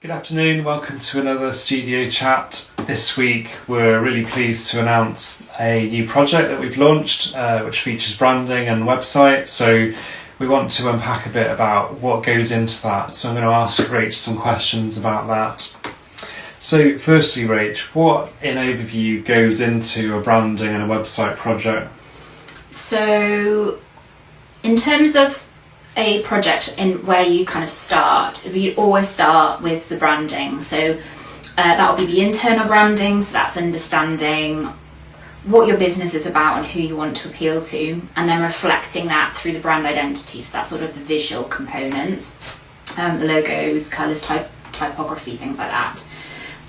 Good afternoon, welcome to another studio chat. This week we're really pleased to announce a new project that we've launched which features branding and website. So we want to unpack a bit about what goes into that. So I'm going to ask Rach some questions about that. So firstly, Rach, what in overview goes into a branding and a website project? So in terms of a project in where you kind of start, we always start with the branding. So that will be the internal branding, so that's understanding what your business is about and who you want to appeal to, and then reflecting that through the brand identity. So that's sort of the visual components, the logos, colours, typography, things like that.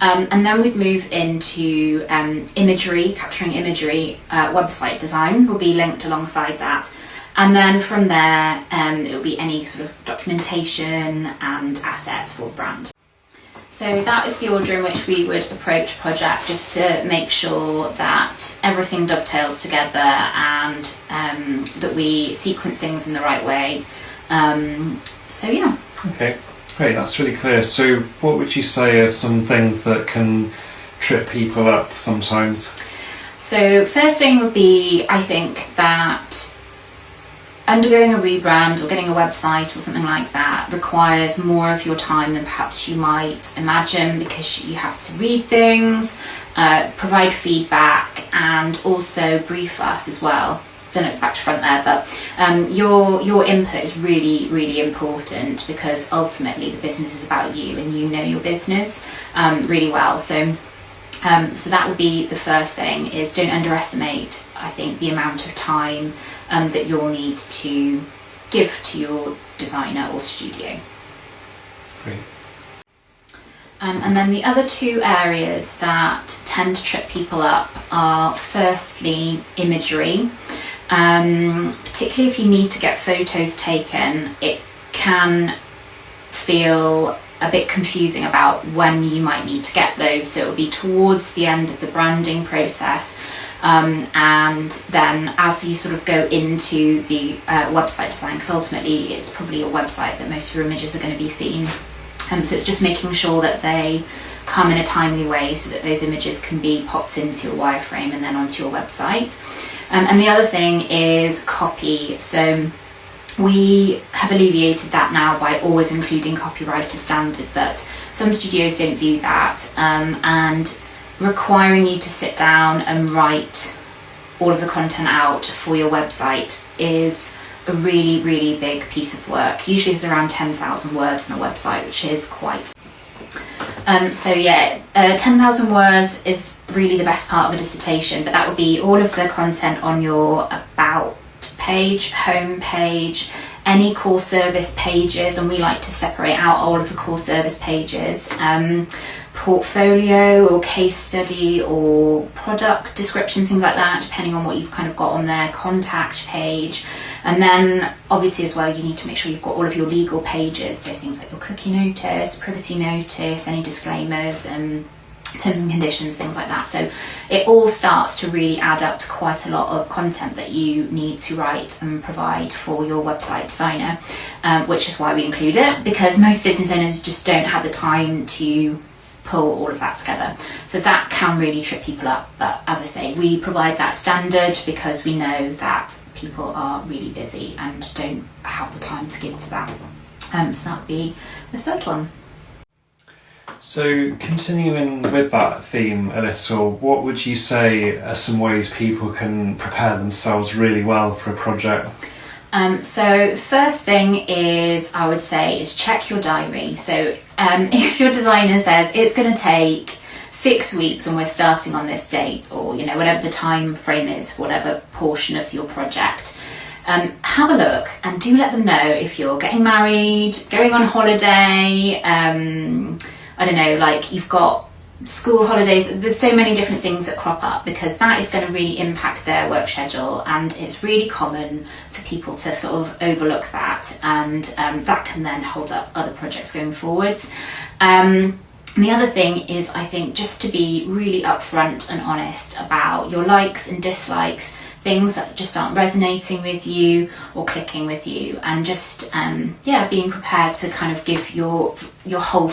And then we'd move into imagery, capturing imagery. Website design will be linked alongside that. And then from there, it will be any sort of documentation and assets for the brand. So that is the order in which we would approach a project, just to make sure that everything dovetails together and that we sequence things in the right way. So yeah. Okay, great, that's really clear. So what would you say are some things that can trip people up sometimes? So first thing would be, I think, that undergoing a rebrand or getting a website or something like that requires more of your time than perhaps you might imagine, because you have to read things, provide feedback, and also brief us as well. Don't know, back to front there, but your input is really, really important, because ultimately the business is about you and you know your business really well. So that would be the first thing, is don't underestimate, I think, the amount of time that you'll need to give to your designer or studio. Great. And then the other two areas that tend to trip people up are firstly imagery. Particularly if you need to get photos taken, it can feel a bit confusing about when you might need to get those. So it'll be towards the end of the branding process, and then as you sort of go into the website design, because ultimately it's probably a website that most of your images are going to be seen. So it's just making sure that they come in a timely way so that those images can be popped into your wireframe and then onto your website. And the other thing is copy. So we have alleviated that now by always including copywriter standard, but some studios don't do that, and requiring you to sit down and write all of the content out for your website is a really, really big piece of work. Usually it's around 10,000 words on a website, which is quite... 10,000 words is really the best part of a dissertation, but that would be all of the content on your about page, home page, any core service pages, and we like to separate out all of the core service pages, portfolio or case study or product descriptions, things like that, depending on what you've kind of got on there, contact page. And then obviously as well, you need to make sure you've got all of your legal pages, so things like your cookie notice, privacy notice, any disclaimers, and terms and conditions, things like that. So it all starts to really add up to quite a lot of content that you need to write and provide for your website designer, which is why we include it, because most business owners just don't have the time to pull all of that together. So that can really trip people up. But as I say, we provide that standard because we know that people are really busy and don't have the time to give to that. So that would be the third one. So continuing with that theme a little, what would you say are some ways people can prepare themselves really well for a project? So the first thing is, I would say, is check your diary. So if your designer says it's going to take 6 weeks and we're starting on this date, or whatever the time frame is for whatever portion of your project, have a look and do let them know if you're getting married, going on holiday, I don't know, like you've got school holidays. There's so many different things that crop up, because that is going to really impact their work schedule, and it's really common for people to sort of overlook that, and that can then hold up other projects going forwards. The other thing is, I think, just to be really upfront and honest about your likes and dislikes, things that just aren't resonating with you or clicking with you, and just being prepared to kind of give your whole